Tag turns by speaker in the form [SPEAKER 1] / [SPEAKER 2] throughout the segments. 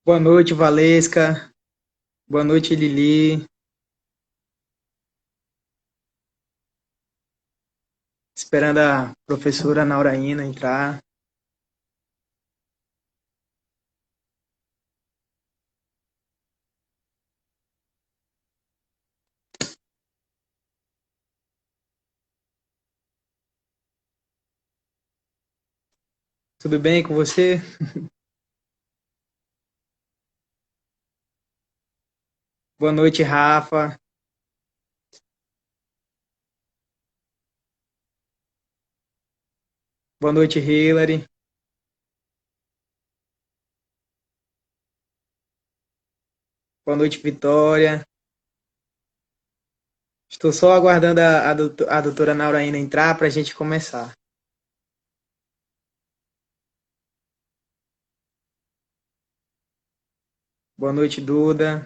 [SPEAKER 1] Boa noite, Valesca. Boa noite, Lili. Esperando a professora Nauraína entrar. Tudo bem com você? Boa noite, Rafa. Boa noite, Hillary. Boa noite, Vitória. Estou só aguardando a doutora Nauraína entrar para a gente começar. Boa noite, Duda.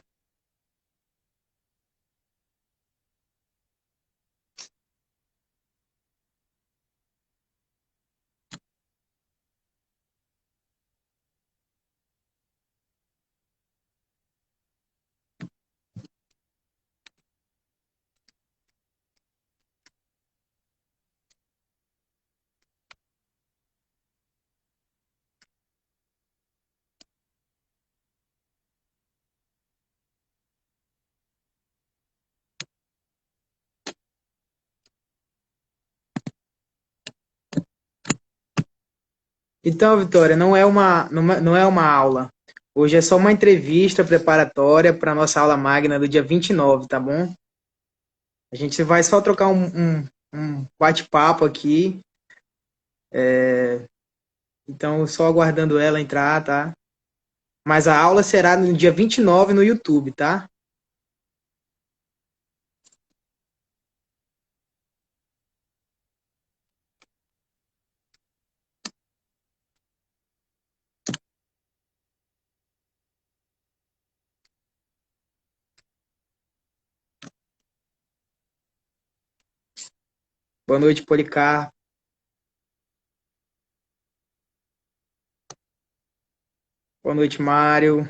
[SPEAKER 1] Então, Vitória, não é uma aula. Hoje é só uma entrevista preparatória para a nossa aula magna do dia 29, tá bom? A gente vai só trocar um bate-papo aqui. Então, só aguardando ela entrar, tá? Mas a aula será no dia 29 no YouTube, tá? Boa noite, Policar. Boa noite, Mário.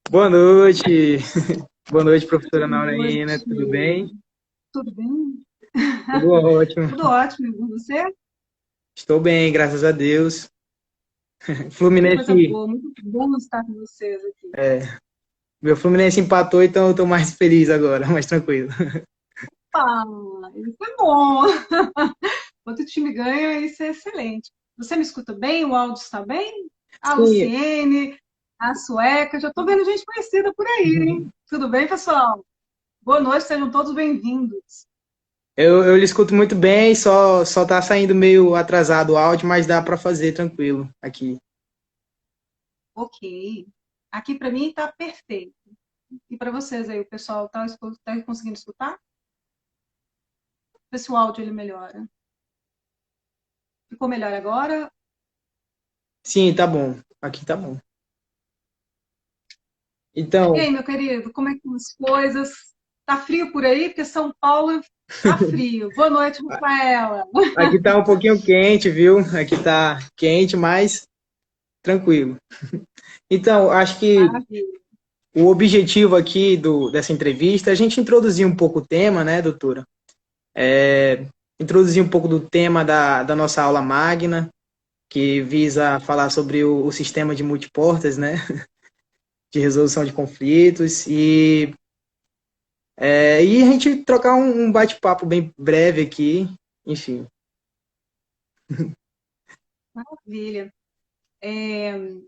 [SPEAKER 1] Boa noite. Boa noite, professora
[SPEAKER 2] Boa
[SPEAKER 1] Nauraína. Tudo
[SPEAKER 2] noite.
[SPEAKER 1] bem?
[SPEAKER 2] Tudo bem?
[SPEAKER 1] Tudo ótimo.
[SPEAKER 2] Tudo ótimo. E com você?
[SPEAKER 1] Estou bem, graças a Deus.
[SPEAKER 2] Coisa
[SPEAKER 1] Fluminense,
[SPEAKER 2] boa. Muito bom estar com vocês aqui.
[SPEAKER 1] meu Fluminense empatou, então eu estou mais feliz agora, mais tranquilo.
[SPEAKER 2] Ah, isso é bom. Quando o time ganha, isso é excelente. Você me escuta bem? O áudio está bem? A
[SPEAKER 1] Sim,
[SPEAKER 2] Luciene, a Sueca. Já estou vendo gente conhecida por aí, hein? Tudo bem, pessoal? Boa noite, sejam todos bem-vindos.
[SPEAKER 1] eu lhe escuto muito bem, só tá saindo meio atrasado o áudio, mas dá para fazer tranquilo aqui.
[SPEAKER 2] Ok. Aqui para mim está perfeito. E para vocês aí, o pessoal está conseguindo escutar? Vê se o áudio ele melhora. Ficou melhor agora?
[SPEAKER 1] Sim, tá bom. Aqui tá bom. Então,
[SPEAKER 2] E aí, meu querido, como é que estão as coisas? Tá frio por aí? Porque São Paulo tá frio. Boa noite, Rafaela.
[SPEAKER 1] aqui tá um pouquinho quente, viu? Aqui tá quente, mas tranquilo. Então, acho que
[SPEAKER 2] Maravilha.
[SPEAKER 1] o objetivo aqui dessa entrevista é a gente introduzir um pouco o tema, né, doutora? Introduzir um pouco do tema da nossa aula magna, que visa falar sobre o sistema de multiportas, né, de resolução de conflitos, e a gente trocar um bate-papo bem breve aqui, enfim.
[SPEAKER 2] Maravilha.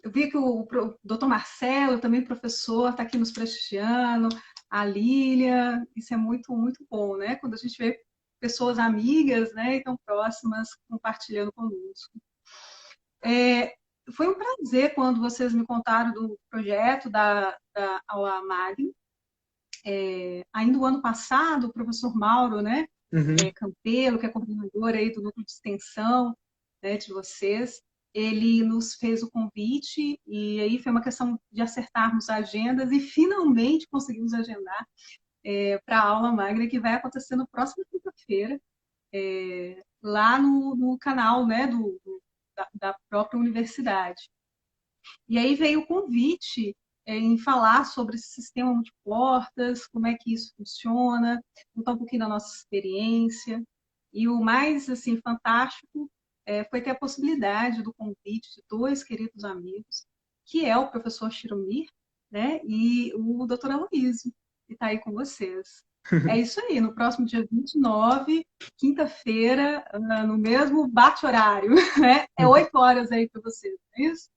[SPEAKER 2] Eu vi que o doutor Marcelo, também professor, está aqui nos prestigiando, a Lília, isso é muito, muito bom, né? Quando a gente vê pessoas amigas, né, e tão próximas, compartilhando conosco. Foi um prazer quando vocês me contaram do projeto da Aula Magna. Ainda o ano passado, o professor Mauro, né,
[SPEAKER 1] Uhum.
[SPEAKER 2] Campelo, que é coordenador aí do núcleo de extensão, né, de vocês, ele nos fez o convite e aí foi uma questão de acertarmos agendas e finalmente conseguimos agendar para a aula magna que vai acontecer no próximo quinta-feira, lá no canal, né, da própria universidade. E aí veio o convite em falar sobre esse sistema multiportas, como é que isso funciona, contar um pouquinho da nossa experiência. E o mais assim fantástico foi ter a possibilidade do convite de dois queridos amigos, que é o professor Chiromir, né, e o doutor Aloysio, que está aí com vocês. É isso aí, no próximo dia 29, quinta-feira, no mesmo bate-horário, né? É 8 horas aí para vocês, não é isso?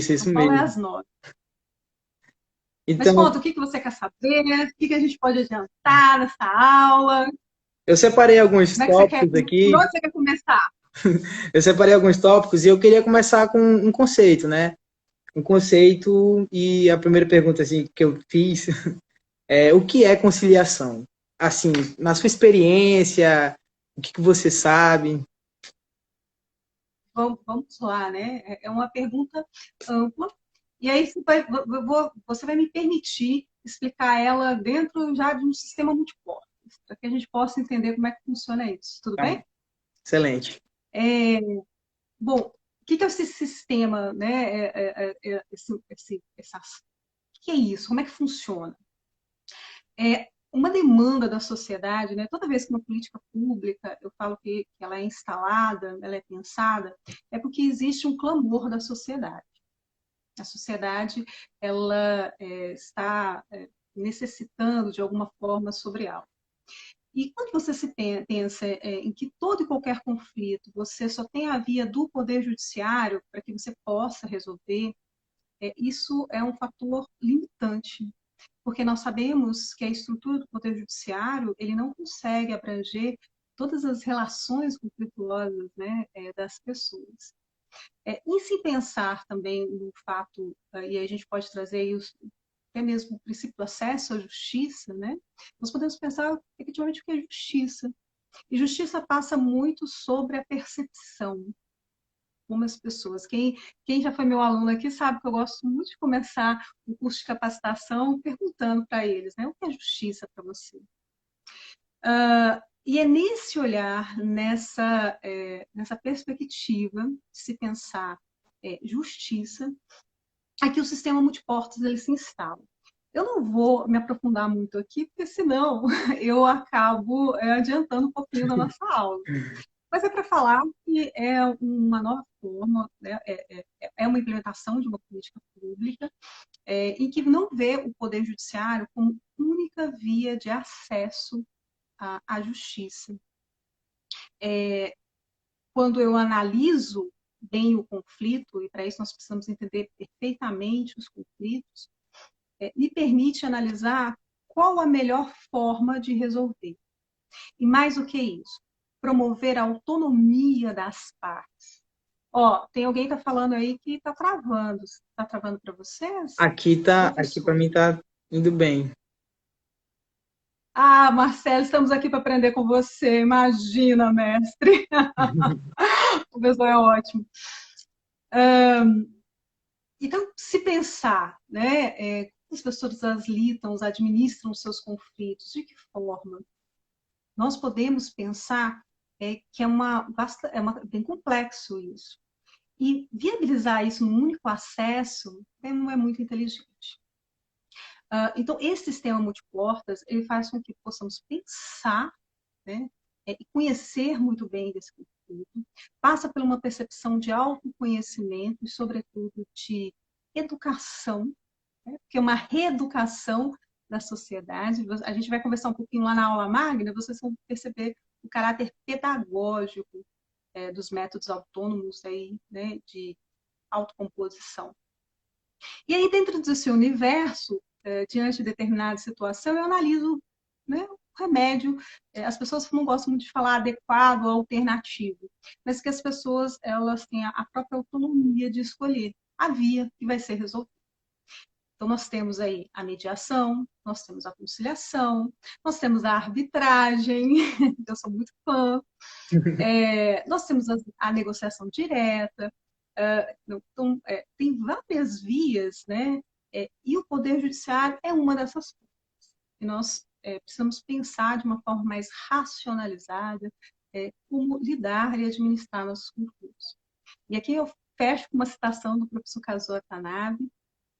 [SPEAKER 2] São
[SPEAKER 1] Isso
[SPEAKER 2] Paulo é
[SPEAKER 1] mesmo.
[SPEAKER 2] às 9. Mas
[SPEAKER 1] Então,
[SPEAKER 2] conta, o que que você quer saber? O que que a gente pode adiantar nessa aula?
[SPEAKER 1] eu separei alguns
[SPEAKER 2] Como é que você quer?
[SPEAKER 1] tópicos
[SPEAKER 2] Por
[SPEAKER 1] aqui,
[SPEAKER 2] onde você quer começar?
[SPEAKER 1] eu separei alguns tópicos e eu queria começar com um conceito, né? Um conceito, e a primeira pergunta assim, que eu fiz é o que é conciliação? Assim, na sua experiência, o que você sabe?
[SPEAKER 2] Vamos lá, né? É uma pergunta ampla. E aí você vai me permitir explicar ela dentro já de um sistema multiportas, para que a gente possa entender como é que funciona isso. Tudo
[SPEAKER 1] Tá,
[SPEAKER 2] bem?
[SPEAKER 1] excelente.
[SPEAKER 2] É, bom, o que que é esse sistema, né? O que é isso? Como é que funciona? Uma demanda da sociedade, né? Toda vez que uma política pública, eu falo que ela é instalada, ela é pensada, é porque existe um clamor da sociedade. A sociedade, ela está necessitando de alguma forma sobre algo. E quando você se pensa em que todo e qualquer conflito você só tem a via do poder judiciário para que você possa resolver, isso é um fator limitante, porque nós sabemos que a estrutura do Poder Judiciário ele não consegue abranger todas as relações conflituosas, né, das pessoas. E se pensar também no fato, e a gente pode trazer aí até mesmo o princípio do acesso à justiça, né, nós podemos pensar efetivamente o que é justiça. E justiça passa muito sobre a percepção, como as pessoas. Quem já foi meu aluno aqui sabe que eu gosto muito de começar o curso de capacitação perguntando para eles, né, o que é justiça para você? E é nesse olhar, nessa perspectiva de se pensar justiça, é que o sistema multiportas ele se instala. Eu não vou me aprofundar muito aqui, porque senão eu acabo adiantando um pouquinho da nossa aula. Mas é para falar que é uma nova forma, né? É uma implementação de uma política pública em que não vê o Poder Judiciário como única via de acesso à justiça. Quando eu analiso bem o conflito, e para isso nós precisamos entender perfeitamente os conflitos, me permite analisar qual a melhor forma de resolver. E mais do que isso, promover a autonomia das partes. Ó, tem alguém que está falando aí que está travando. Está travando para vocês?
[SPEAKER 1] Aqui para
[SPEAKER 2] Professor.
[SPEAKER 1] mim tá indo bem.
[SPEAKER 2] Ah, Marcelo, estamos aqui para aprender com você. Imagina, mestre. O professor é ótimo. Então, se pensar, né, as pessoas lidam, administram os seus conflitos? De que forma? Nós podemos pensar que bem complexo isso. E viabilizar isso num único acesso não é muito inteligente. Então, esse sistema multiportas, ele faz com que possamos pensar, né, e conhecer muito bem desse conflito, passa por uma percepção de autoconhecimento e, sobretudo, de educação, né, porque é uma reeducação da sociedade. A gente vai conversar um pouquinho lá na aula magna, vocês vão perceber o caráter pedagógico dos métodos autônomos aí, né, de autocomposição. E aí, dentro desse universo, diante de determinada situação, eu analiso, né, o remédio. As pessoas não gostam muito de falar adequado ou alternativo, mas que as pessoas elas têm a própria autonomia de escolher a via que vai ser resolvida. Então, nós temos aí a mediação, nós temos a conciliação, nós temos a arbitragem, eu sou muito fã, nós temos a negociação direta, então, tem várias vias, né? E o Poder Judiciário é uma dessas coisas. E nós precisamos pensar de uma forma mais racionalizada como lidar e administrar nossos conflitos. E aqui eu fecho com uma citação do professor Kazuo Watanabe,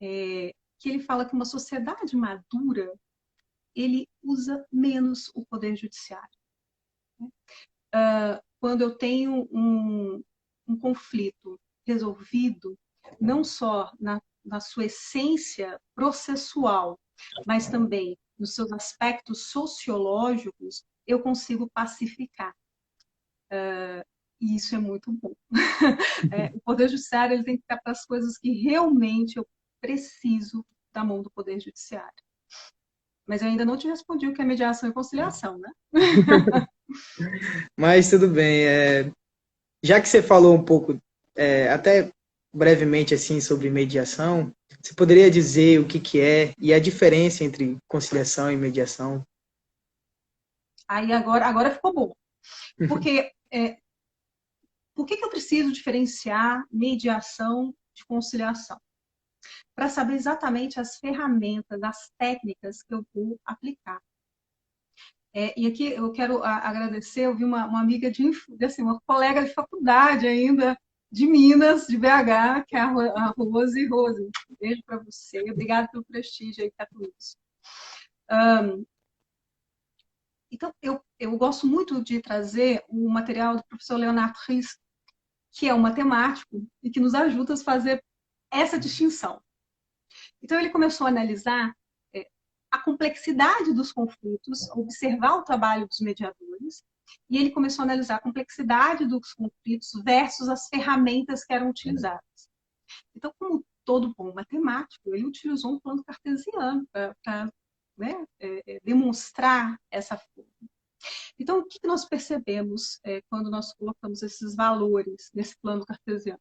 [SPEAKER 2] que ele fala que uma sociedade madura, ele usa menos o Poder Judiciário. Quando eu tenho um conflito resolvido, não só na sua essência processual, mas também nos seus aspectos sociológicos, eu consigo pacificar. E isso é muito bom. O Poder Judiciário ele tem que ficar para as coisas que realmente eu preciso da mão do Poder Judiciário. Mas eu ainda não te respondi o que é mediação e conciliação, né?
[SPEAKER 1] Mas tudo bem. Já que você falou um pouco, até brevemente assim, sobre mediação, você poderia dizer o que que é e a diferença entre conciliação e mediação?
[SPEAKER 2] Aí agora ficou bom. Porque por que eu preciso diferenciar mediação de conciliação? Para saber exatamente as ferramentas, as técnicas que eu vou aplicar. E aqui eu quero agradecer, eu vi uma amiga assim, uma colega de faculdade ainda, de Minas, de BH, que é a Rose. Rose, um beijo para você, obrigada pelo prestígio aí que está com isso. Então, eu gosto muito de trazer o material do professor Leonardo Riss, que é um matemático e que nos ajuda a fazer essa distinção. Então, ele começou a analisar a complexidade dos conflitos, observar o trabalho dos mediadores, e ele começou a analisar a complexidade dos conflitos versus as ferramentas que eram utilizadas. Então, como todo bom matemático, ele utilizou um plano cartesiano para demonstrar essa forma. Então, o que nós percebemos quando nós colocamos esses valores nesse plano cartesiano?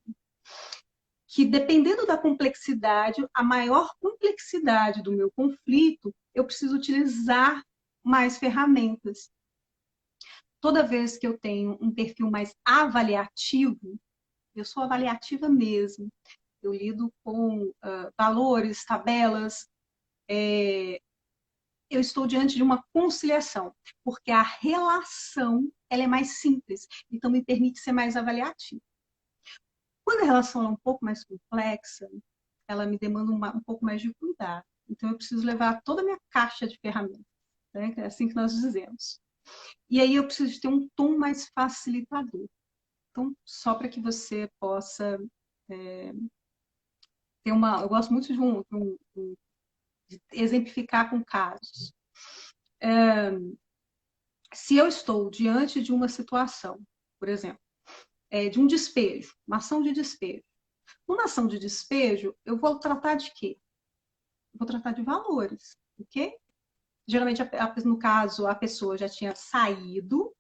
[SPEAKER 2] Que dependendo da complexidade, a maior complexidade do meu conflito, eu preciso utilizar mais ferramentas. Toda vez que eu tenho um perfil mais avaliativo, eu sou avaliativa mesmo, eu lido com valores, tabelas, eu estou diante de uma conciliação, porque a relação ela é mais simples, então me permite ser mais avaliativa. Quando a relação é um pouco mais complexa, ela me demanda um pouco mais de cuidado. Então, eu preciso levar toda a minha caixa de ferramentas, né? É assim que nós dizemos. E aí, eu preciso ter um tom mais facilitador. Então, só para que você possa ter uma... Eu gosto muito de exemplificar com casos. Se eu estou diante de uma situação, por exemplo, de um despejo, uma ação de despejo. Numa ação de despejo, eu vou tratar de quê? Eu vou tratar de valores, ok? Geralmente, no caso, a pessoa já tinha saído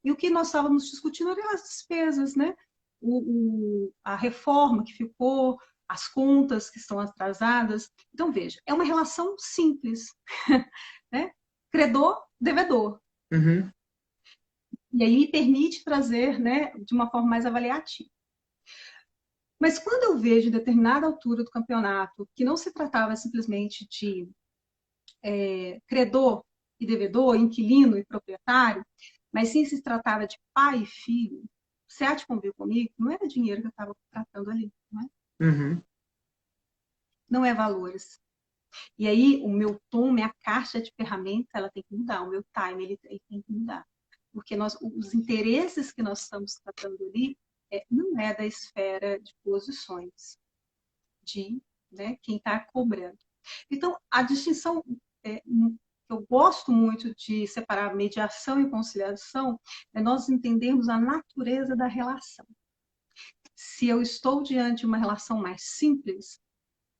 [SPEAKER 2] e o que nós estávamos discutindo eram as despesas, né? A reforma que ficou, as contas que estão atrasadas. Então, veja, é uma relação simples, né? Credor, devedor.
[SPEAKER 1] Uhum.
[SPEAKER 2] E aí me permite trazer, né, de uma forma mais avaliativa. Mas quando eu vejo em determinada altura do campeonato que não se tratava simplesmente de credor e devedor, inquilino e proprietário, mas sim se tratava de pai e filho, você há de convir comigo, não era dinheiro que eu estava tratando ali, não é?
[SPEAKER 1] Uhum.
[SPEAKER 2] Não é valores. E aí, o meu tom, minha caixa de ferramenta, ela tem que mudar, o meu time, ele tem que mudar. Porque os interesses que nós estamos tratando ali não é da esfera de posições, de quem está cobrando. Então, a distinção que eu gosto muito de separar mediação e conciliação é nós entendermos a natureza da relação. Se eu estou diante de uma relação mais simples,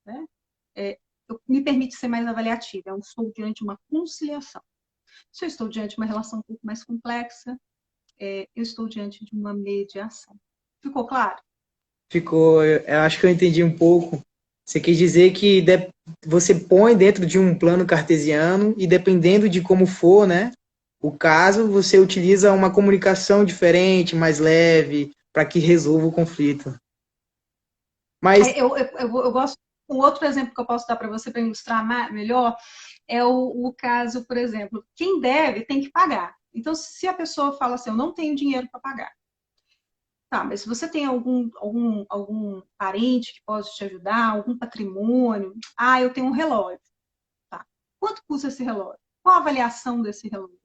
[SPEAKER 2] né, me permite ser mais avaliativa. Eu estou diante de uma conciliação. Se eu estou diante de uma relação um pouco mais complexa, eu estou diante de uma mediação. Ficou claro?
[SPEAKER 1] Ficou, eu acho que eu entendi um pouco. Você quis dizer que você põe dentro de um plano cartesiano e dependendo de como for, né, o caso, você utiliza uma comunicação diferente, mais leve, para que resolva o conflito. Mas,
[SPEAKER 2] Eu gosto. Um outro exemplo que eu posso dar para você para ilustrar melhor é o caso, por exemplo, quem deve tem que pagar. Então, se a pessoa fala assim, eu não tenho dinheiro para pagar. Tá, mas se você tem algum parente que pode te ajudar, algum patrimônio, eu tenho um relógio. Tá. Quanto custa esse relógio? Qual a avaliação desse relógio?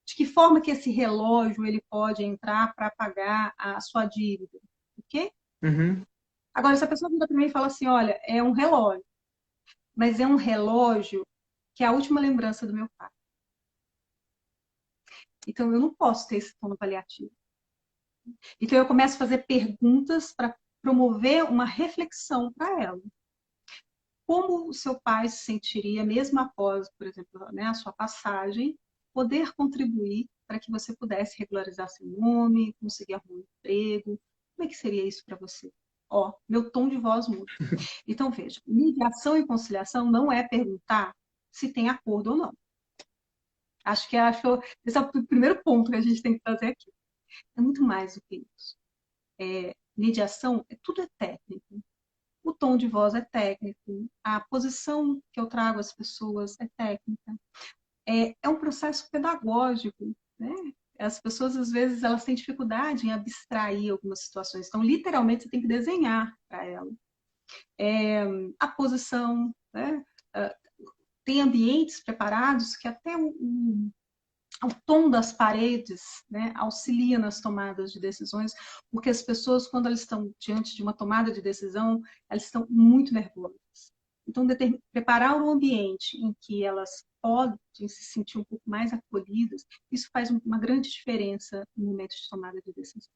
[SPEAKER 2] De que forma que esse relógio ele pode entrar para pagar a sua dívida? Ok?
[SPEAKER 1] uhum,
[SPEAKER 2] Agora, se a pessoa vira para mim e fala assim, olha, é um relógio, mas é um relógio que é a última lembrança do meu pai. Então, eu não posso ter esse tom avaliativo. Então, eu começo a fazer perguntas para promover uma reflexão para ela. Como o seu pai se sentiria, mesmo após, por exemplo, a sua passagem, poder contribuir para que você pudesse regularizar seu nome, conseguir arrumar um emprego? Como é que seria isso para você? Ó, meu tom de voz muda. Então, veja, mediação e conciliação não é perguntar se tem acordo ou não. Acho que esse é o primeiro ponto que a gente tem que fazer aqui. É muito mais do que isso. Mediação, tudo é técnico. O tom de voz é técnico, a posição que eu trago às pessoas é técnica. É um processo pedagógico, né? As pessoas, às vezes, elas têm dificuldade em abstrair algumas situações. Então, literalmente, você tem que desenhar para ela. A posição, né? Tem ambientes preparados que até o tom das paredes, né, auxilia nas tomadas de decisões, porque as pessoas, quando elas estão diante de uma tomada de decisão, elas estão muito nervosas. Então, preparar um ambiente em que elas podem se sentir um pouco mais acolhidas, isso faz uma grande diferença no momento de tomada de decisão.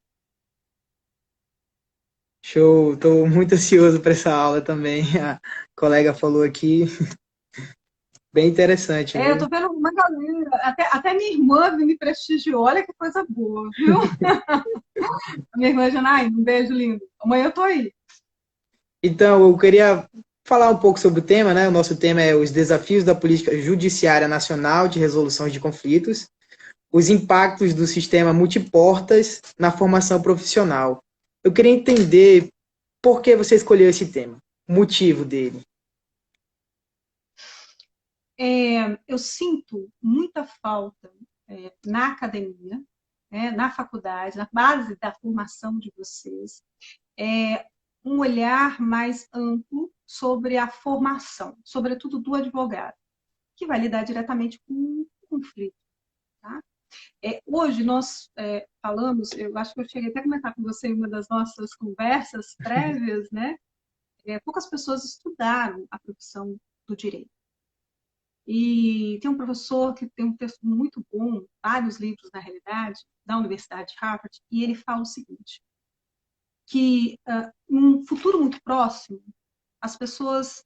[SPEAKER 1] show, estou muito ansioso para essa aula também. A colega falou aqui, bem interessante,
[SPEAKER 2] Eu
[SPEAKER 1] viu?
[SPEAKER 2] tô vendo uma galera, até minha irmã me prestigiou, olha que coisa boa, viu? A minha irmã Janaína, um beijo lindo. Amanhã eu tô aí.
[SPEAKER 1] Então, eu queria falar um pouco sobre o tema, né? O nosso tema é os desafios da política judiciária nacional de resolução de conflitos, os impactos do sistema multiportas na formação profissional. Eu queria entender por que você escolheu esse tema, o motivo dele.
[SPEAKER 2] Eu sinto muita falta na academia, na faculdade, na base da formação de vocês, um olhar mais amplo sobre a formação, sobretudo do advogado, que vai lidar diretamente com o conflito. Tá? Hoje nós falamos, eu acho que eu cheguei até a comentar com você em uma das nossas conversas prévias, né? Poucas pessoas estudaram a profissão do direito. E tem um professor que tem um texto muito bom, vários livros na realidade, da Universidade de Harvard, e ele fala o seguinte, que num futuro muito próximo, as pessoas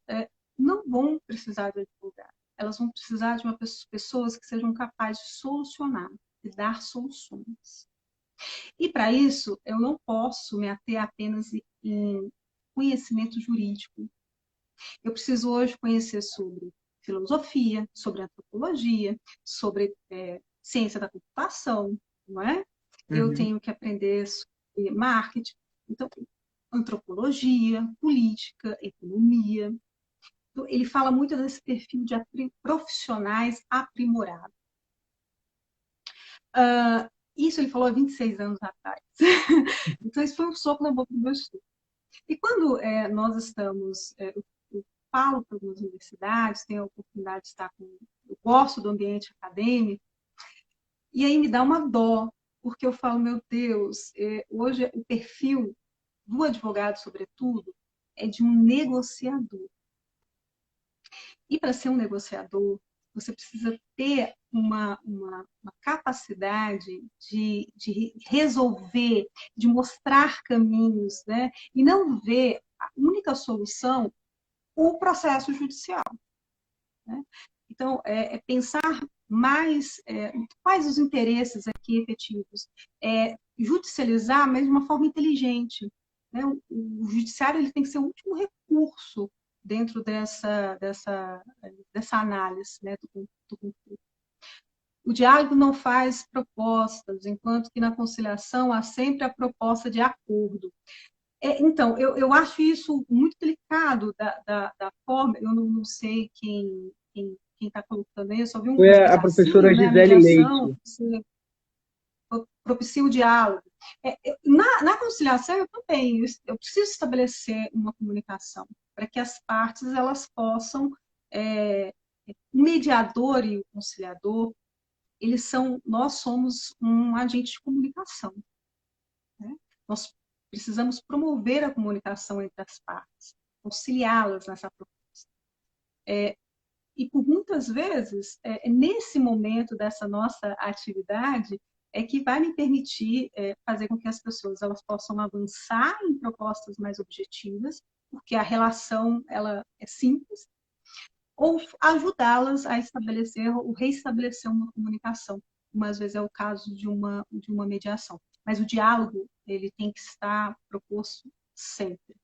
[SPEAKER 2] não vão precisar de advogado, elas vão precisar de pessoas que sejam capazes de solucionar, de dar soluções. E para isso, eu não posso me ater apenas em conhecimento jurídico. Eu preciso hoje conhecer sobre filosofia, sobre antropologia, sobre ciência da computação, não é? Eu
[SPEAKER 1] Uhum.
[SPEAKER 2] tenho que aprender sobre marketing. Então, antropologia, política, economia. Então, ele fala muito desse perfil de profissionais aprimorados. Isso ele falou há 26 anos atrás. Então, isso foi um soco na boca do meu estudo. E quando nós estamos, eu falo para algumas universidades, tenho a oportunidade de estar com, eu gosto do ambiente acadêmico, e aí me dá uma dó, porque eu falo, meu Deus, hoje o perfil do advogado, sobretudo, é de um negociador. E para ser um negociador, você precisa ter uma capacidade de resolver, de mostrar caminhos, né? E não ver a única solução o processo judicial. Né? Então, pensar mais quais os interesses aqui efetivos. Judicializar, mas de uma forma inteligente. Né? O judiciário ele tem que ser o último recurso dentro dessa análise, né, do conflito. O diálogo não faz propostas, enquanto que na conciliação há sempre a proposta de acordo. Então, eu acho isso muito delicado da forma, eu não sei quem está colocando isso, só vi
[SPEAKER 1] Foi
[SPEAKER 2] um
[SPEAKER 1] a professora
[SPEAKER 2] pedacinho, né, a
[SPEAKER 1] Gisele
[SPEAKER 2] mediação,
[SPEAKER 1] Leite.
[SPEAKER 2] propicia o diálogo. Na conciliação, eu também, eu preciso estabelecer uma comunicação para que as partes elas possam, o mediador e o conciliador, nós somos um agente de comunicação. Né? Nós precisamos promover a comunicação entre as partes, auxiliá-las nessa proposta. E por muitas vezes, nesse momento dessa nossa atividade, que vai me permitir fazer com que as pessoas elas possam avançar em propostas mais objetivas, porque a relação ela é simples, ou ajudá-las a estabelecer ou reestabelecer uma comunicação. Como às vezes é o caso de uma mediação. Mas o diálogo ele tem que estar proposto sempre.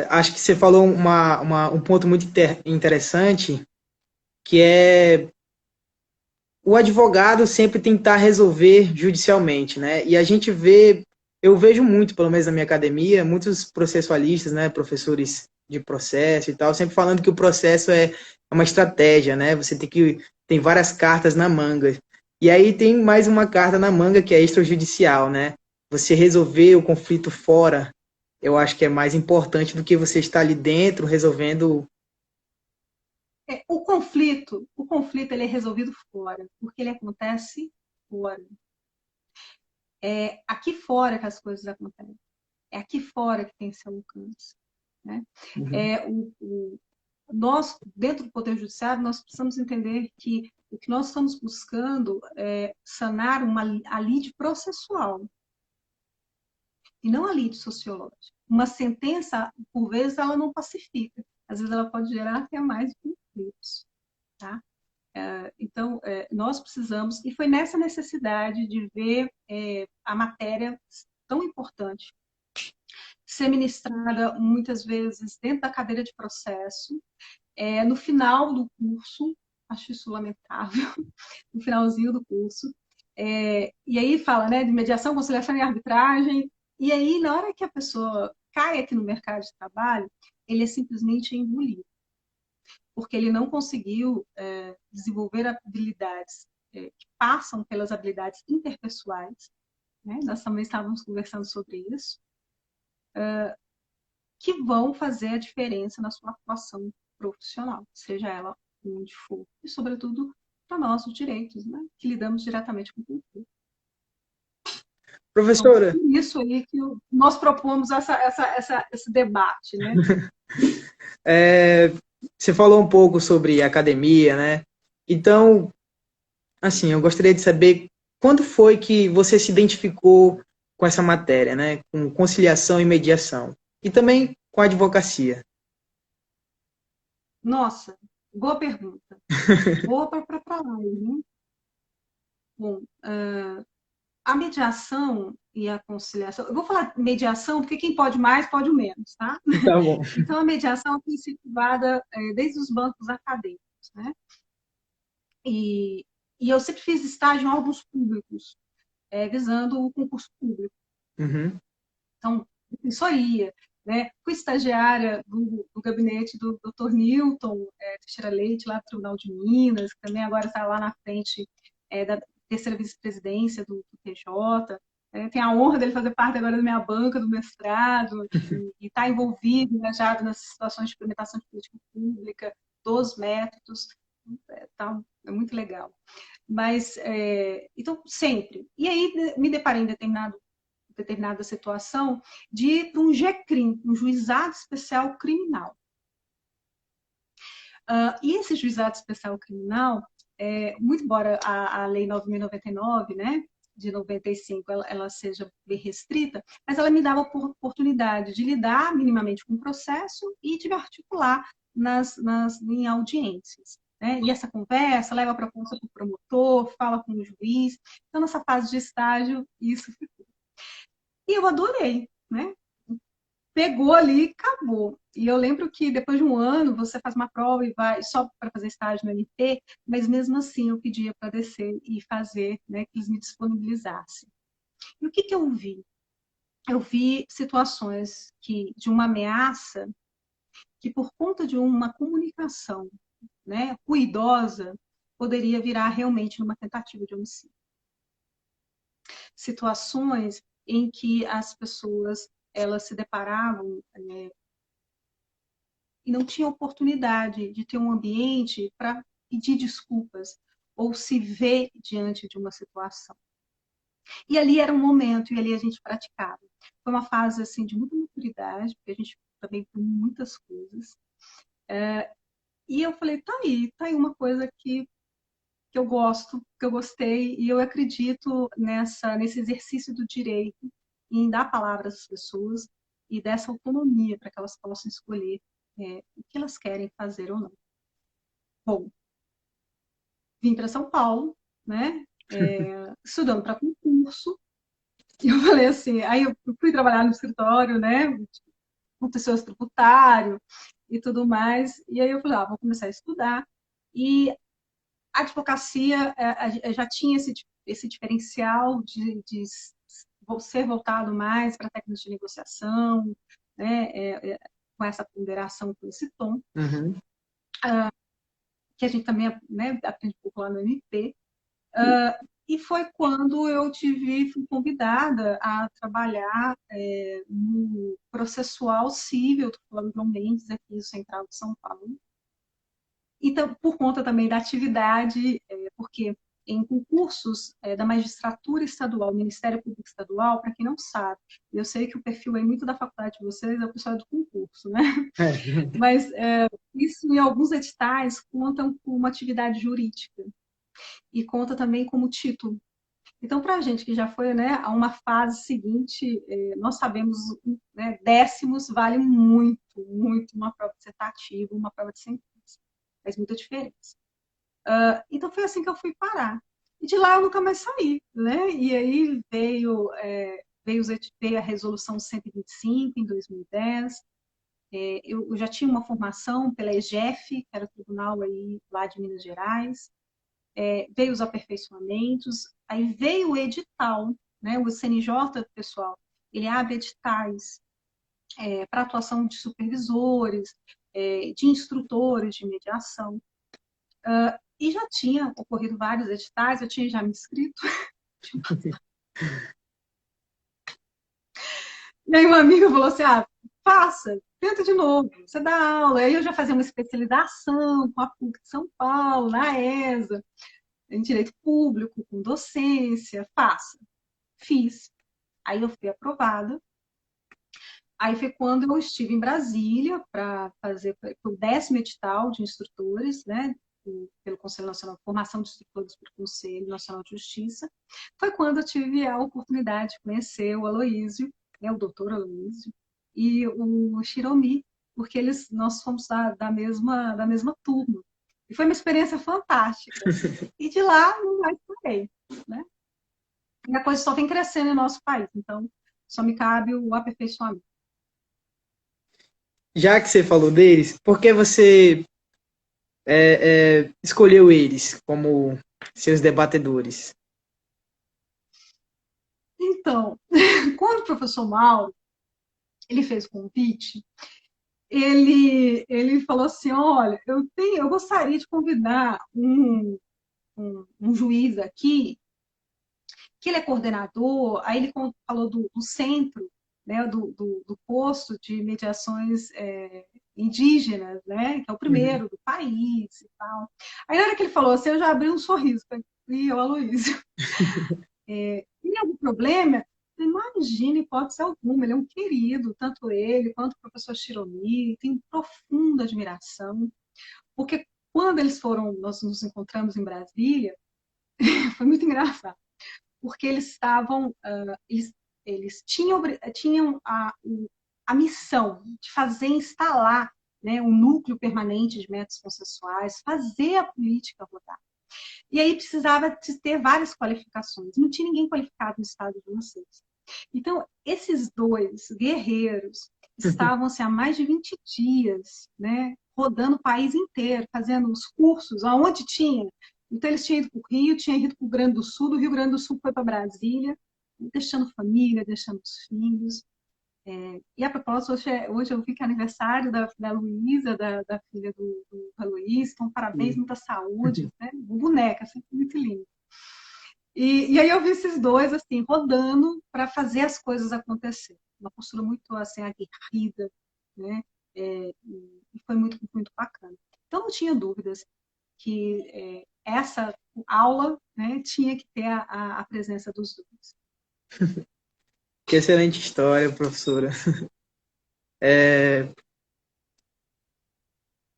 [SPEAKER 1] Acho que você falou um ponto muito interessante, que é o advogado sempre tentar resolver judicialmente, né? E a gente eu vejo muito, pelo menos na minha academia, muitos processualistas, né, professores de processo e tal, sempre falando que o processo é uma estratégia, né? Você tem várias cartas na manga. E aí tem mais uma carta na manga que é extrajudicial, né? Você resolver o conflito fora, eu acho que é mais importante do que você estar ali dentro resolvendo.
[SPEAKER 2] O conflito ele é resolvido fora, porque ele acontece fora. É aqui fora que as coisas acontecem. É aqui fora que tem seu alcance. Né? Nós, dentro do Poder Judiciário, nós precisamos entender que o que nós estamos buscando é sanar a lide processual e não a lide sociológica. Uma sentença, por vezes, ela não pacifica. Às vezes, ela pode gerar até mais conflitos. Tá? Então, nós precisamos, e foi nessa necessidade de ver a matéria tão importante ser ministrada muitas vezes dentro da cadeira de processo, no final do curso, acho isso lamentável, no finalzinho do curso, e aí fala, né, de mediação, conciliação e arbitragem, e aí na hora que a pessoa cai aqui no mercado de trabalho, ele é simplesmente engolido, porque ele não conseguiu desenvolver habilidades que passam pelas habilidades interpessoais, né? Nós também estávamos conversando sobre isso, que vão fazer a diferença na sua atuação profissional, seja ela onde for, e sobretudo para nós, os direitos, né? Que lidamos diretamente com o cultura.
[SPEAKER 1] Professora,
[SPEAKER 2] então, isso aí que nós propomos esse debate, né?
[SPEAKER 1] Você falou um pouco sobre academia, né? Então, assim, eu gostaria de saber quando foi que você se identificou com essa matéria, né? Com conciliação e mediação. E também com a advocacia.
[SPEAKER 2] Nossa, boa pergunta. Boa para lá, né? Bom, a mediação e a conciliação. Eu vou falar mediação porque quem pode mais pode o menos, tá?
[SPEAKER 1] Tá bom.
[SPEAKER 2] Então, a mediação é incentivada desde os bancos acadêmicos, né? E eu sempre fiz estágio em órgãos públicos, visando o concurso público.
[SPEAKER 1] Uhum.
[SPEAKER 2] Então, só ia. Né? Fui estagiária do gabinete do Dr. Newton Teixeira Leite, lá do Tribunal de Minas, que também agora está lá na frente da terceira vice-presidência do TJ. Tenho a honra dele fazer parte agora da minha banca do mestrado e estar envolvido, engajado nessas situações de implementação de política pública, dos métodos. É muito legal. Mas, então, sempre. E aí me deparei em determinada situação de ir para um GECRIM, um Juizado Especial Criminal. E esse Juizado Especial Criminal, muito embora a Lei 9.099, né, de 95, ela seja bem restrita, mas ela me dava a oportunidade de lidar minimamente com o processo e de me articular em audiências. Né? E essa conversa leva a proposta para o promotor, fala com o juiz. Então, nessa fase de estágio, isso ficou. E eu adorei, né? Pegou ali, acabou. E eu lembro que depois de um ano você faz uma prova e vai só para fazer estágio no MP, mas mesmo assim eu pedia para descer e fazer, né, que eles me disponibilizassem. E o que eu vi? Eu vi situações de uma ameaça que por conta de uma comunicação, né, ruidosa, poderia virar realmente numa tentativa de homicídio. Situações em que as pessoas elas se deparavam e não tinham oportunidade de ter um ambiente para pedir desculpas ou se ver diante de uma situação. E ali era um momento, e ali a gente praticava. Foi uma fase assim, de muita maturidade, porque a gente também viu muitas coisas. E eu falei, tá aí uma coisa que eu gosto, que eu gostei, e eu acredito nesse exercício do direito, em dar palavras às pessoas e dessa autonomia para que elas possam escolher o que elas querem fazer ou não. Bom, vim para São Paulo, né? Estudando para concurso, e eu falei assim, aí eu fui trabalhar no escritório, né? Contencioso tributário e tudo mais, e aí eu falei, vou começar a estudar, e a advocacia já tinha esse diferencial de ser voltado mais para técnicas de negociação, né, com essa ponderação, com esse tom,
[SPEAKER 1] Uhum.
[SPEAKER 2] que a gente também, né, aprende um pouco lá no MP. E foi quando eu fui convidada a trabalhar no processual civil, estou falando de João Mendes, aqui no Central de São Paulo. Então, por conta também da atividade, porque em concursos da magistratura estadual, Ministério Público Estadual, para quem não sabe, eu sei que o perfil é muito da faculdade de vocês, é o pessoal do concurso, né?
[SPEAKER 1] É.
[SPEAKER 2] Mas isso em alguns editais contam com uma atividade jurídica e conta também como título. Então, para a gente que já foi, né, a uma fase seguinte, nós sabemos, né, décimos vale muito, muito uma prova dissertativa, uma prova de sentença. Faz muita diferença. Então, foi assim que eu fui parar. E de lá eu nunca mais saí, né? E aí veio a resolução 125 em 2010. Eu já tinha uma formação pela EGEF, que era o tribunal aí lá de Minas Gerais. Veio os aperfeiçoamentos, aí veio o edital, né? O CNJ, pessoal, ele abre editais para atuação de supervisores, de instrutores de mediação. E já tinha ocorrido vários editais, eu tinha já me inscrito. E aí uma amiga falou assim, faça, tenta de novo, você dá aula. Aí eu já fazia uma especialização com a PUC de São Paulo, na ESA, em Direito Público, com docência, faça. Fiz. Aí eu fui aprovada. Aí foi quando eu estive em Brasília para fazer o 10º edital de instrutores, né, pelo Conselho Nacional, formação de instrutores pelo Conselho Nacional de Justiça. Foi quando eu tive a oportunidade de conhecer o Aloísio, né, o doutor Aloísio, e o Shiromi, porque nós fomos da mesma turma. E foi uma experiência fantástica. E de lá não mais parei, né? E a coisa só vem crescendo em nosso país, então só me cabe o aperfeiçoamento.
[SPEAKER 1] Já que você falou deles, por que você escolheu eles como seus debatedores?
[SPEAKER 2] Então, quando o professor Mauro ele fez o convite, ele falou assim, olha, eu gostaria de convidar um juiz aqui, que ele é coordenador, aí ele falou do centro, né, do posto de mediações indígenas, né, que é o
[SPEAKER 1] Uhum.
[SPEAKER 2] primeiro do país e tal. Aí na hora que ele falou assim, eu já abri um sorriso, e eu, Aloysio, tem algum problema? Imagina, hipótese alguma, ele é um querido, tanto ele quanto o professor Shiromi, tem profunda admiração, porque quando nós nos encontramos em Brasília, foi muito engraçado, porque eles estavam, eles tinham a missão de fazer instalar, né, um núcleo permanente de métodos processuais, fazer a política rodar. E aí precisava de ter várias qualificações. Não tinha ninguém qualificado no estado de vocês. Então, esses dois guerreiros estavam assim, há mais de 20 dias, né, rodando o país inteiro, fazendo os cursos, aonde tinha. Então, eles tinham ido para o Rio, tinham ido para o Rio Grande do Sul, do Rio Grande do Sul foi para Brasília, deixando família, deixando os filhos. E a propósito, hoje eu vi que é aniversário da Luísa, da filha do Luiz, então parabéns,
[SPEAKER 1] Sim.
[SPEAKER 2] muita saúde, né? Boneca, sempre muito linda. E aí eu vi esses dois, assim, rodando para fazer as coisas acontecer. Uma postura muito, assim, aguerrida, né? E foi muito, muito bacana. Então, não tinha dúvidas que essa aula, né, tinha que ter a presença dos dois.
[SPEAKER 1] Que excelente história, professora.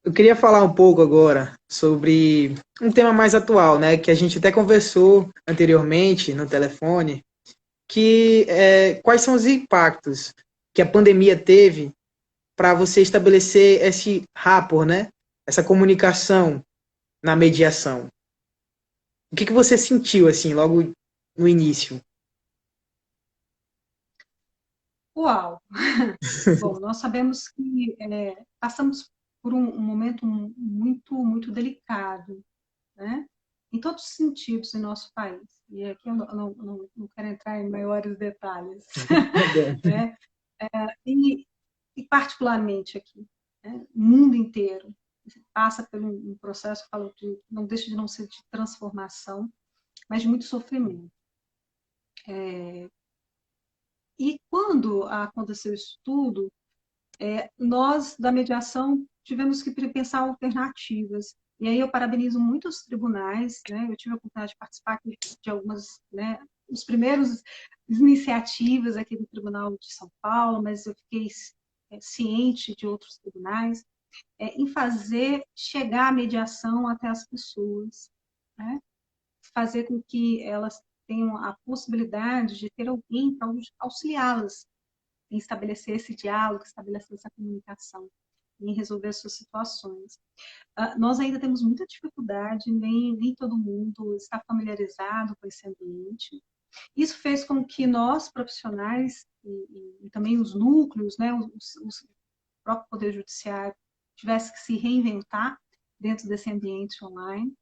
[SPEAKER 1] Eu queria falar um pouco agora sobre um tema mais atual, né? Que a gente até conversou anteriormente no telefone, que quais são os impactos que a pandemia teve para você estabelecer esse rapport, né? Essa comunicação na mediação. O que você sentiu assim logo no início?
[SPEAKER 2] Uau! Bom, nós sabemos que passamos por um momento muito, muito delicado, né? Em todos os sentidos em nosso país. E aqui eu não quero entrar em maiores detalhes,
[SPEAKER 1] Tá bom.
[SPEAKER 2] né? E, e particularmente aqui, né? O mundo inteiro passa por um processo, falo de, não deixa de não ser de transformação, mas de muito sofrimento. E quando aconteceu isso tudo, nós da mediação tivemos que pensar alternativas. E aí eu parabenizo muito os tribunais, né? Eu tive a oportunidade de participar de algumas, né, os primeiros iniciativas aqui do Tribunal de São Paulo, mas eu fiquei ciente de outros tribunais, em fazer chegar a mediação até as pessoas, né? Fazer com que elas tenham a possibilidade de ter alguém para auxiliá-las em estabelecer esse diálogo, estabelecer essa comunicação, em resolver as suas situações. Nós ainda temos muita dificuldade, nem todo mundo está familiarizado com esse ambiente. Isso fez com que nós, profissionais, e também os núcleos, né, o próprio Poder Judiciário, tivesse que se reinventar dentro desse ambiente online.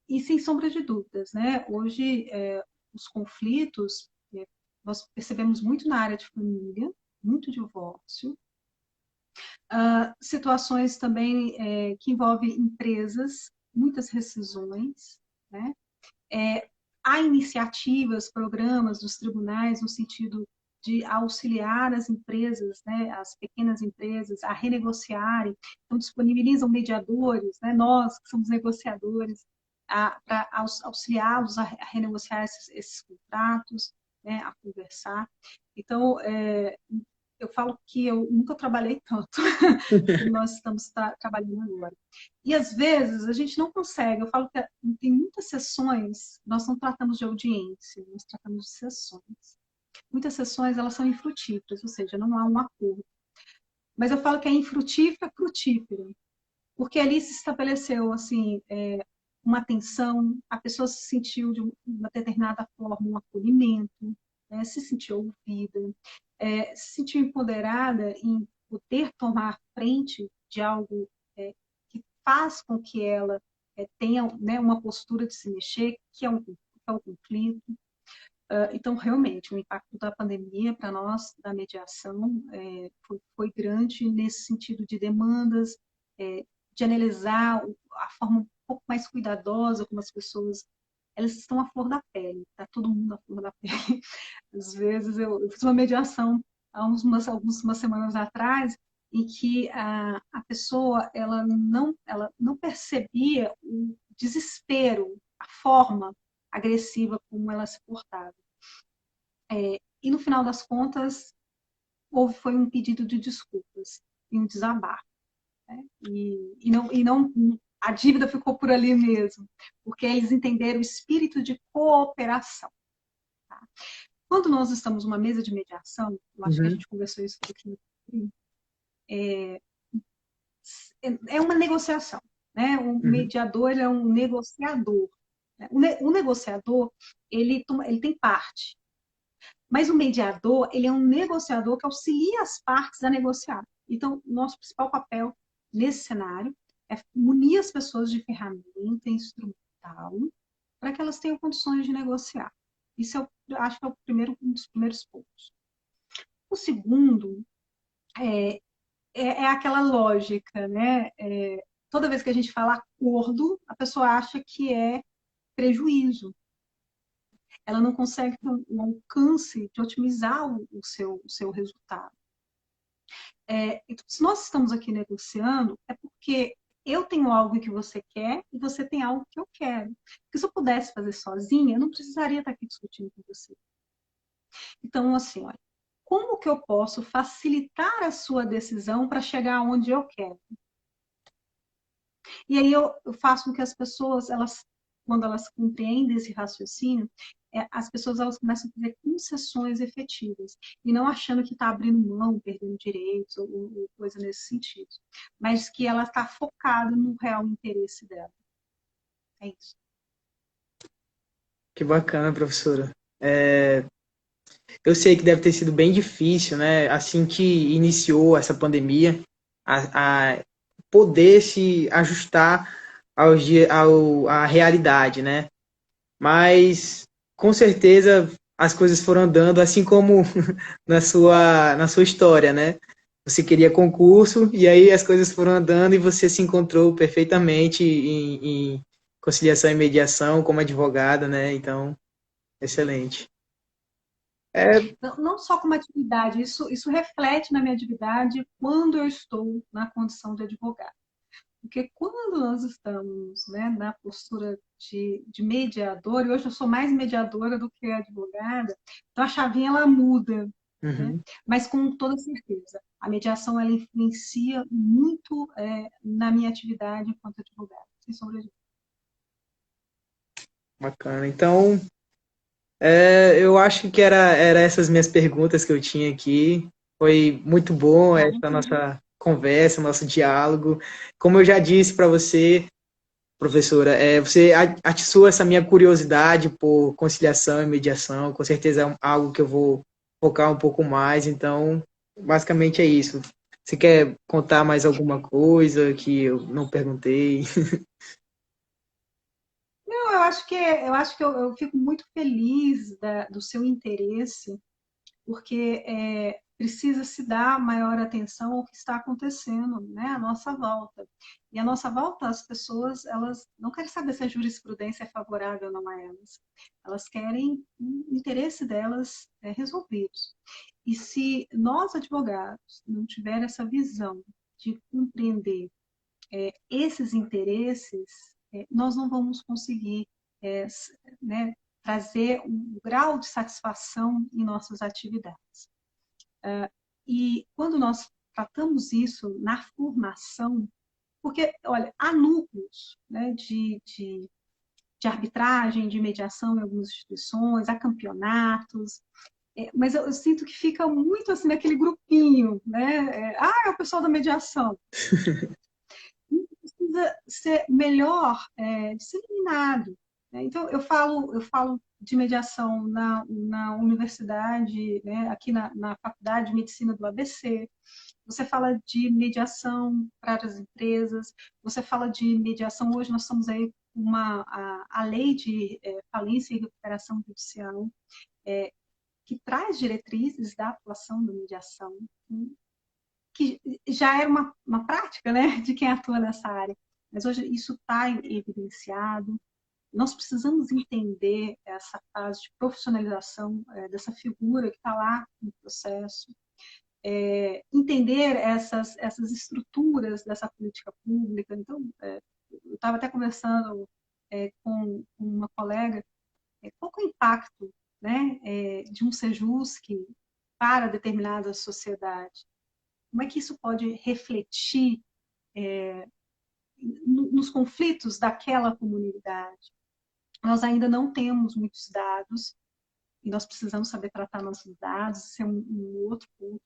[SPEAKER 2] E sem sombra de dúvidas, né? Hoje, os conflitos, nós percebemos muito na área de família, muito divórcio, situações também que envolvem empresas, muitas rescisões, né? Há iniciativas, programas dos tribunais no sentido de auxiliar as empresas, né, as pequenas empresas, a renegociarem, então disponibilizam mediadores, né, nós que somos negociadores, para auxiliá-los a renegociar esses contratos, né, a conversar. Então, eu falo que eu nunca trabalhei tanto como nós estamos trabalhando agora. E às vezes a gente não consegue, eu falo que tem muitas sessões, nós não tratamos de audiência, nós tratamos de sessões. Muitas sessões elas são infrutíferas, ou seja, não há um acordo. Mas eu falo que é infrutífera, frutífera, porque ali se estabeleceu assim uma atenção, a pessoa se sentiu de uma determinada forma um acolhimento, né, se sentiu ouvida, se sentiu empoderada em poder tomar frente de algo que faz com que ela tenha, né, uma postura de se mexer, que é o conflito. Então, realmente, o impacto da pandemia para nós, da mediação, foi grande nesse sentido de demandas, de analisar a forma um pouco mais cuidadosa como as pessoas, elas estão à flor da pele, está todo mundo à flor da pele. Às vezes, eu fiz uma mediação há algumas semanas atrás, em que a pessoa ela não percebia o desespero, a forma agressiva como ela se portava. E no final das contas, foi um pedido de desculpas e um desabafo. Né? E não, a dívida ficou por ali mesmo, porque eles entenderam o espírito de cooperação. Tá? Quando nós estamos numa mesa de mediação, eu acho que a
[SPEAKER 1] Uhum,
[SPEAKER 2] gente conversou isso um pouquinho, é uma negociação. Né? O
[SPEAKER 1] uhum.
[SPEAKER 2] mediador ele é um negociador. Né? O negociador ele tem parte. Mas o mediador, ele é um negociador que auxilia as partes a negociar. Então, nosso principal papel nesse cenário é munir as pessoas de ferramenta instrumental para que elas tenham condições de negociar. Isso eu acho que é um dos primeiros pontos. O segundo é aquela lógica, né? Toda vez que a gente fala acordo, a pessoa acha que é prejuízo. Ela não consegue ter um alcance de otimizar o seu resultado. Então, se nós estamos aqui negociando, é porque eu tenho algo que você quer e você tem algo que eu quero. Porque se eu pudesse fazer sozinha, eu não precisaria estar aqui discutindo com você. Então, assim, olha, como que eu posso facilitar a sua decisão para chegar onde eu quero? E aí eu faço com que as pessoas, quando elas compreendem esse raciocínio, as pessoas elas começam a fazer concessões efetivas e não achando que está abrindo mão, perdendo direitos ou coisa nesse sentido, mas que ela está focada no real interesse dela. É isso.
[SPEAKER 1] Que bacana, professora. Eu sei que deve ter sido bem difícil, né? Assim que iniciou essa pandemia, a poder se ajustar à realidade, né? Mas com certeza as coisas foram andando assim como na sua história, né? Você queria concurso e aí as coisas foram andando e você se encontrou perfeitamente em conciliação e mediação como advogada, né? Então, excelente. É,
[SPEAKER 2] Não só como atividade, isso reflete na minha atividade quando eu estou na condição de advogado. Porque quando nós estamos, né, na postura de mediador, e hoje eu sou mais mediadora do que advogada, então a chavinha ela muda, né?
[SPEAKER 1] uhum,
[SPEAKER 2] Mas com toda certeza, a mediação ela influencia muito na minha atividade enquanto advogada, sem sombra de
[SPEAKER 1] bacana. Então, eu acho que era essas minhas perguntas que eu tinha aqui. Foi muito bom
[SPEAKER 2] dúvida.
[SPEAKER 1] essa nossa conversa, nosso diálogo. Como eu já disse para você, professora, você atiçou essa minha curiosidade por conciliação e mediação. Com certeza é algo que eu vou focar um pouco mais. Então, basicamente é isso. Você quer contar mais alguma coisa que eu não perguntei?
[SPEAKER 2] Não, eu fico muito feliz do seu interesse porque precisa se dar maior atenção ao que está acontecendo, né, à nossa volta. E à nossa volta, as pessoas, elas não querem saber se a jurisprudência é favorável ou não a elas. Elas querem o interesse delas resolvidos. E se nós, advogados, não tiver essa visão de compreender esses interesses, nós não vamos conseguir né, trazer um grau de satisfação em nossas atividades. E quando nós tratamos isso na formação, porque, olha, há núcleos né, de arbitragem, de mediação em algumas instituições, há campeonatos, mas eu sinto que fica muito assim naquele grupinho, né? É o pessoal da mediação. Precisa ser melhor disciplinado. Né? Então, eu falo de mediação na universidade, né? Aqui na Faculdade de Medicina do ABC. Você fala de mediação para as empresas, você fala de mediação. Hoje nós estamos aí com a lei de falência e recuperação judicial. que traz diretrizes da atuação da mediação, que já era uma prática, né, de quem atua nessa área. Mas hoje isso está evidenciado. Nós precisamos entender essa fase de profissionalização dessa figura que está lá no processo, entender essas estruturas dessa política pública. Então, eu estava até conversando com uma colega, qual é o impacto, né, de um Sejusc para determinada sociedade? Como é que isso pode refletir nos conflitos daquela comunidade? Nós ainda não temos muitos dados e nós precisamos saber tratar nossos dados. Esse é um outro ponto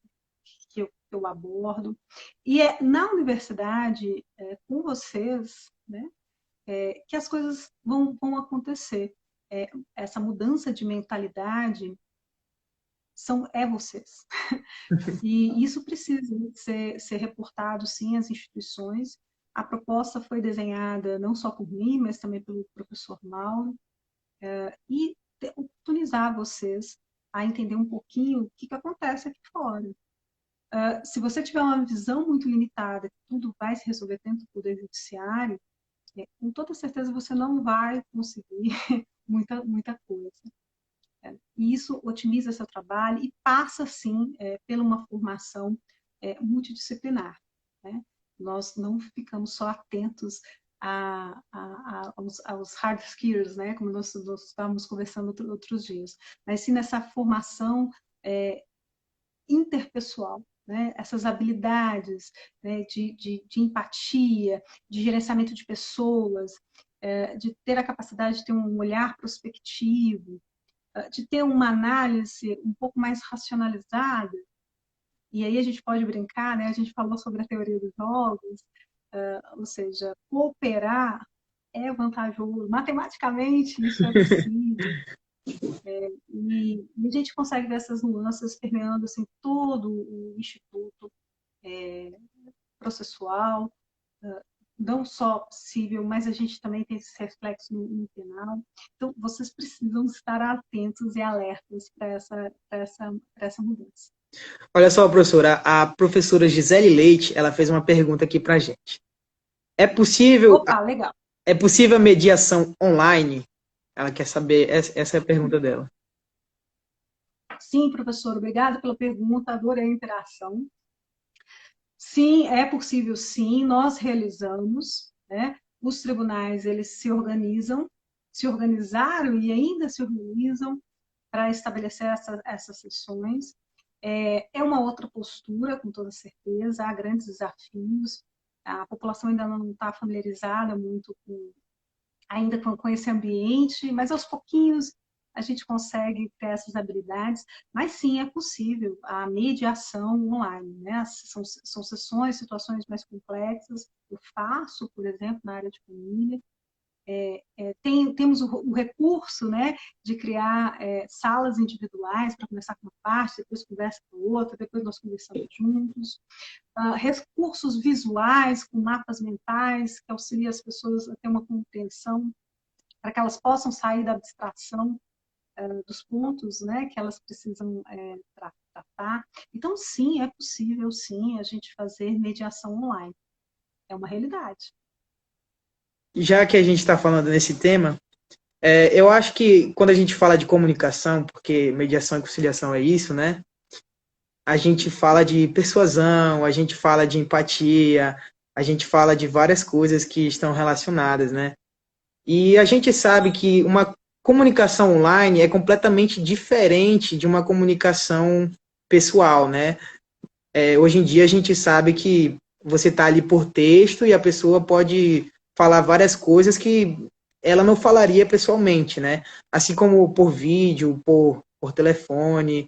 [SPEAKER 2] que eu abordo. E é na universidade, com vocês, né, que as coisas vão acontecer. Essa mudança de mentalidade é vocês. E isso precisa ser reportado, sim, às instituições. A proposta foi desenhada não só por mim, mas também pelo professor Mauro, e oportunizar vocês a entender um pouquinho o que acontece aqui fora. Se você tiver uma visão muito limitada, que tudo vai se resolver dentro do Poder Judiciário, com toda certeza você não vai conseguir muita coisa. E isso otimiza seu trabalho e passa, sim, pela uma formação multidisciplinar. Né? Nós não ficamos só atentos aos hard skills, né? Como nós estávamos conversando outros dias, mas sim nessa formação interpessoal, né? Essas habilidades, né? de empatia, de gerenciamento de pessoas, de ter a capacidade de ter um olhar prospectivo, de ter uma análise um pouco mais racionalizada. E aí a gente pode brincar, né? A gente falou sobre a teoria dos jogos, ou seja, cooperar é vantajoso. Matematicamente, isso é possível. E a gente consegue ver essas nuances permeando assim, todo o instituto processual, não só possível, mas a gente também tem esse reflexo no penal. Então, vocês precisam estar atentos e alertas para essa mudança.
[SPEAKER 1] Olha só, professora, a professora Gisele Leite, ela fez uma pergunta aqui para a gente. É possível
[SPEAKER 2] Opa, legal.
[SPEAKER 1] É possível a mediação online? Ela quer saber, essa é a pergunta dela.
[SPEAKER 2] Sim, professor, obrigada pela pergunta, adorei a interação. Sim, é possível sim, nós realizamos, né? Os tribunais, eles se organizam, se organizaram e ainda se organizam para estabelecer essas sessões. É uma outra postura, com toda certeza, há grandes desafios, a população ainda não está familiarizada muito ainda com esse ambiente, mas aos pouquinhos a gente consegue ter essas habilidades, mas sim, é possível a mediação online, né? São sessões, situações mais complexas, eu faço, por exemplo, na área de família, temos o recurso, né, de criar salas individuais para começar com uma parte, depois conversa com outra, depois nós conversamos juntos. Recursos visuais, com mapas mentais, que auxiliam as pessoas a ter uma compreensão, para que elas possam sair da abstração dos pontos, né, que elas precisam tratar. Então, sim, é possível, sim, a gente fazer mediação online. É uma realidade.
[SPEAKER 1] Já que a gente está falando nesse tema, eu acho que quando a gente fala de comunicação, porque mediação e conciliação é isso, né? A gente fala de persuasão, a gente fala de empatia, a gente fala de várias coisas que estão relacionadas, né? E a gente sabe que uma comunicação online é completamente diferente de uma comunicação pessoal, né? Hoje em dia a gente sabe que você está ali por texto e a pessoa pode falar várias coisas que ela não falaria pessoalmente, né? Assim como por vídeo, por telefone.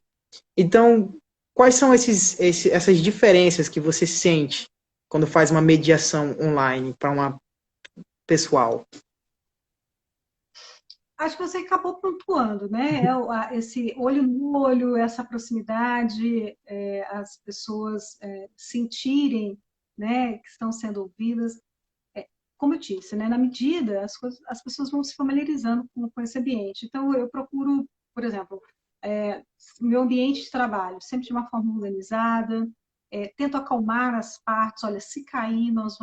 [SPEAKER 1] Então, quais são essas diferenças que você sente quando faz uma mediação online para uma pessoal?
[SPEAKER 2] Acho que você acabou pontuando, né? Esse olho no olho, essa proximidade, as pessoas sentirem, né, que estão sendo ouvidas. Como eu disse, né, na medida as pessoas vão se familiarizando com esse ambiente. Então, eu procuro, por exemplo, meu ambiente de trabalho, sempre de uma forma organizada, tento acalmar as partes, olha, se cair, nós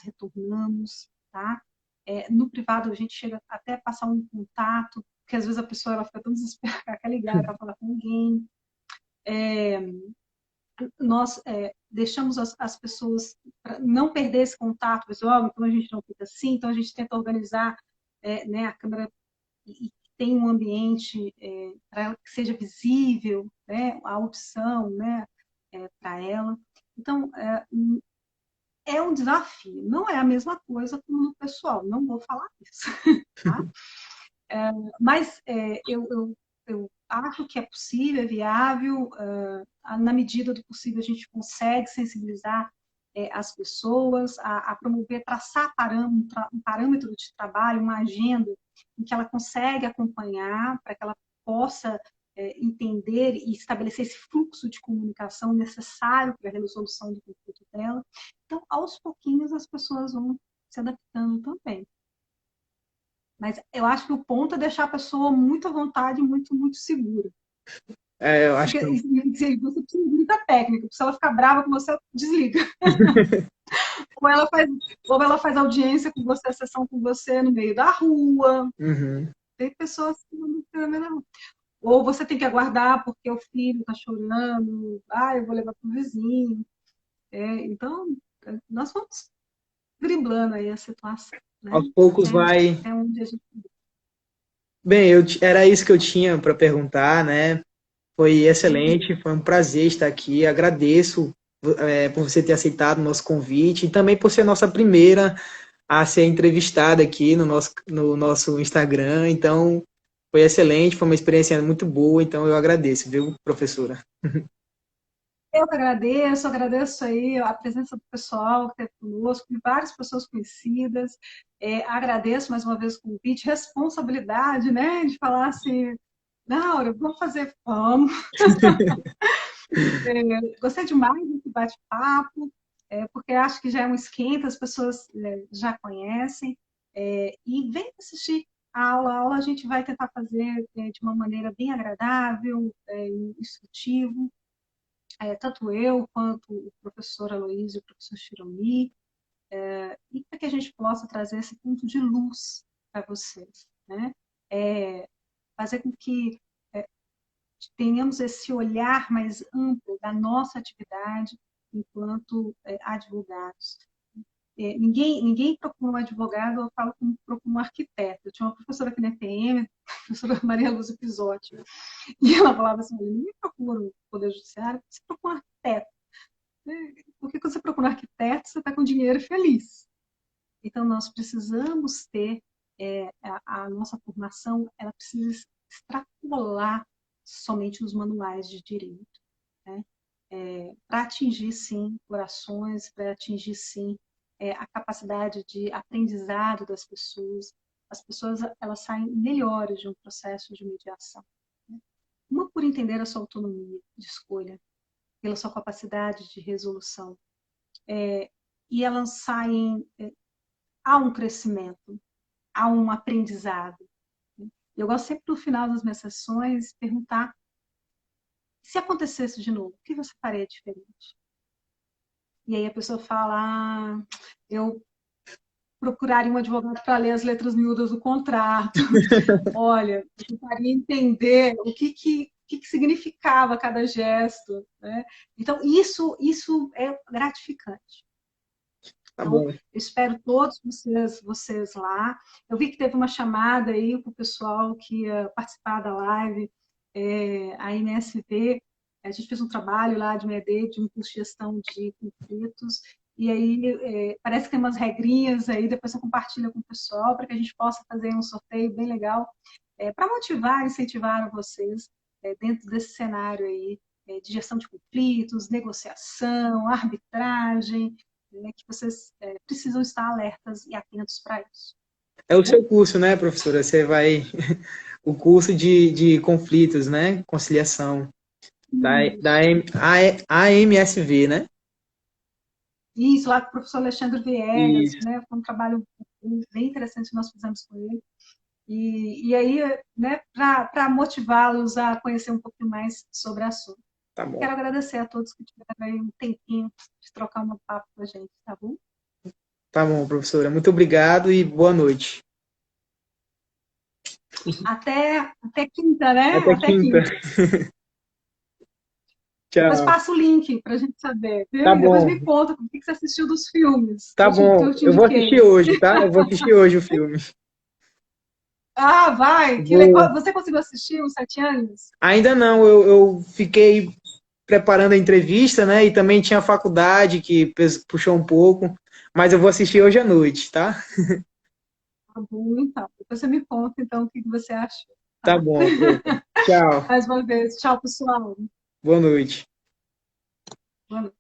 [SPEAKER 2] retornamos, tá? No privado, a gente chega até a passar um contato, porque às vezes a pessoa ela fica tão desesperada, ela quer ligar, ela fala com alguém. Nós deixamos as pessoas não perder esse contato visual, então a gente não fica assim, então a gente tenta organizar né, a câmera e tem um ambiente para ela que seja visível, né, a opção, né, para ela. Então, é um desafio, não é a mesma coisa como no pessoal, não vou falar isso, tá? Mas eu acho que é possível, é viável, na medida do possível a gente consegue sensibilizar as pessoas a promover, traçar um parâmetro de trabalho, uma agenda em que ela consegue acompanhar, para que ela possa entender e estabelecer esse fluxo de comunicação necessário para a resolução do conflito dela. Então, aos pouquinhos, as pessoas vão se adaptando também. Mas eu acho que o ponto é deixar a pessoa muito à vontade, muito, muito segura.
[SPEAKER 1] Eu acho
[SPEAKER 2] Porque
[SPEAKER 1] que
[SPEAKER 2] você precisa de muita técnica, porque se ela ficar brava com você, desliga. ou ela faz audiência com você, a sessão com você no meio da rua.
[SPEAKER 1] uhum.
[SPEAKER 2] Tem pessoas que não tem na rua. Ou você tem que aguardar porque o filho está chorando, eu vou levar para o vizinho. Então, nós vamos driblando aí a situação, né?
[SPEAKER 1] Aos poucos vai.
[SPEAKER 2] Até onde a gente...
[SPEAKER 1] Bem, era isso que eu tinha para perguntar, né? Foi excelente, foi um prazer estar aqui. Agradeço por você ter aceitado o nosso convite e também por ser a nossa primeira a ser entrevistada aqui no nosso Instagram. Então, foi excelente, foi uma experiência muito boa. Então, eu agradeço, viu, professora?
[SPEAKER 2] Eu que agradeço aí a presença do pessoal que esteve conosco, de várias pessoas conhecidas. Agradeço mais uma vez o convite, responsabilidade, né, de falar assim, Laura, vamos fazer, vamos. Gostei demais desse bate-papo, porque acho que já é um esquenta, as pessoas já conhecem, e vem assistir a aula. A aula a gente vai tentar fazer de uma maneira bem agradável, instrutivo, tanto eu quanto o professor Aloysio e o professor Chiromi, e para que a gente possa trazer esse ponto de luz para vocês, né? Fazer com que tenhamos esse olhar mais amplo da nossa atividade enquanto advogados. Ninguém procura um advogado, eu falo como procura um arquiteto. Eu tinha uma professora aqui na EPM, a professora Maria Lúcia Pisotti, e ela falava assim, ninguém procura o Poder Judiciário, você procura um arquiteto. Porque quando você procura um arquiteto, você está com dinheiro feliz. Então, nós precisamos ter a nossa formação, ela precisa extrapolar somente os manuais de direito, né? Para atingir, sim, corações, para atingir, sim, a capacidade de aprendizado das pessoas. As pessoas, elas saem melhores de um processo de mediação, né? Uma por entender a sua autonomia de escolha, pela sua capacidade de resolução. E elas saem a um crescimento, a um aprendizado. Eu gosto sempre, no final das minhas sessões, perguntar: se acontecesse de novo, o que você faria diferente? E aí a pessoa fala: eu procuraria um advogado para ler as letras miúdas do contrato. Olha, eu tentaria entender o que significava cada gesto, né? Então, isso é gratificante.
[SPEAKER 1] Tá
[SPEAKER 2] Então,
[SPEAKER 1] bom.
[SPEAKER 2] eu espero todos vocês lá. Eu vi que teve uma chamada aí para o pessoal que ia participar da live, a MSV. A gente fez um trabalho lá de MED, de um curso de gestão de conflitos, e aí parece que tem umas regrinhas aí, depois você compartilha com o pessoal, para que a gente possa fazer um sorteio bem legal, para motivar, incentivar vocês dentro desse cenário aí de gestão de conflitos, negociação, arbitragem, né, que vocês precisam estar alertas e atentos para isso.
[SPEAKER 1] É o seu curso, né, professora? Você vai. O curso de conflitos, né? Conciliação. Da AMSV, né?
[SPEAKER 2] Isso, lá com o professor Alexandre Viegas,
[SPEAKER 1] Isso.
[SPEAKER 2] né? Foi um trabalho bem interessante que nós fizemos com ele. E aí, né, para motivá-los a conhecer um pouquinho mais sobre o assunto.
[SPEAKER 1] Tá bom.
[SPEAKER 2] Quero agradecer a todos que tiveram aí um tempinho de trocar uma papo com a gente, tá bom?
[SPEAKER 1] Tá bom, professora. Muito obrigado e boa noite.
[SPEAKER 2] Até quinta, né?
[SPEAKER 1] Até
[SPEAKER 2] Até
[SPEAKER 1] quinta.
[SPEAKER 2] quinta. Depois
[SPEAKER 1] Tchau.
[SPEAKER 2] passa o link para a gente saber,
[SPEAKER 1] Tá
[SPEAKER 2] viu? E depois
[SPEAKER 1] bom.
[SPEAKER 2] me conta o que você assistiu dos filmes
[SPEAKER 1] Tá
[SPEAKER 2] que
[SPEAKER 1] bom.
[SPEAKER 2] eu te
[SPEAKER 1] Eu vou assistir
[SPEAKER 2] indiquei.
[SPEAKER 1] hoje, tá? Eu vou assistir hoje o filme.
[SPEAKER 2] Ah, vai!
[SPEAKER 1] Vou...
[SPEAKER 2] Você conseguiu assistir os 7 anos?
[SPEAKER 1] Ainda não, eu fiquei preparando a entrevista, né? E também tinha a faculdade que puxou um pouco, mas eu vou assistir hoje à noite, tá?
[SPEAKER 2] Tá bom, então. Depois você me conta, então, o que você achou.
[SPEAKER 1] Tá
[SPEAKER 2] Tá?
[SPEAKER 1] bom, Cleiton. Tchau.
[SPEAKER 2] Mais uma vez. Tchau, pessoal.
[SPEAKER 1] Boa noite.
[SPEAKER 2] Boa noite.